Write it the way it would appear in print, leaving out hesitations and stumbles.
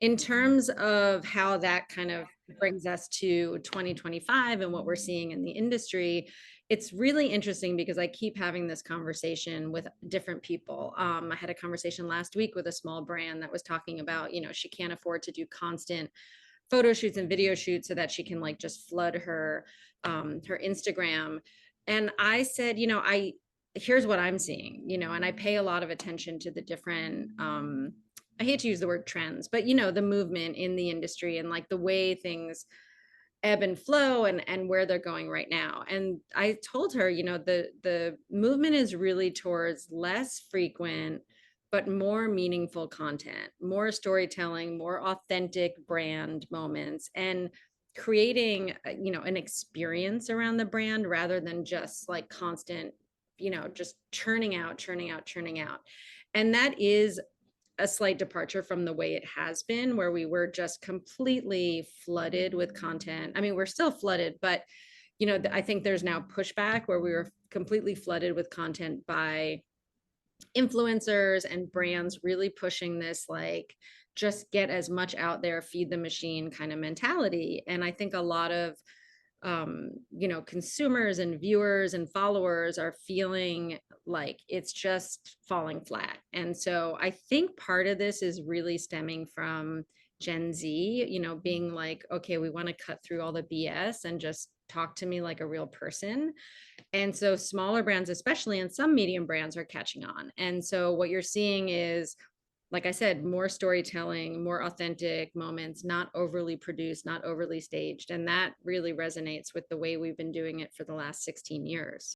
In terms of how that kind of brings us to 2025 and what we're seeing in the industry, it's really interesting because I keep having this conversation with different people. I had a conversation last week with a small brand that was talking about, she can't afford to do constant photo shoots and video shoots so that she can like just flood her Instagram. And I said, I here's what I'm seeing, and I pay a lot of attention to the different I hate to use the word trends, but the movement in the industry and like the way things ebb and flow and where they're going right now. And I told her, the movement is really towards less frequent but more meaningful content, more storytelling, more authentic brand moments, and creating an experience around the brand rather than just like constant, just churning out. And that is a slight departure from the way it has been, where we were just completely flooded with content. I mean, we're still flooded, but I think there's now pushback where we were completely flooded with content by influencers and brands really pushing this like just get as much out there, feed the machine kind of mentality. And I think a lot of consumers and viewers and followers are feeling like it's just falling flat. And so I think part of this is really stemming from Gen Z, being like, okay, we want to cut through all the BS and just talk to me like a real person. And so smaller brands, especially, and some medium brands are catching on. And so what you're seeing is, like I said, more storytelling, more authentic moments, not overly produced, not overly staged. And that really resonates with the way we've been doing it for the last 16 years.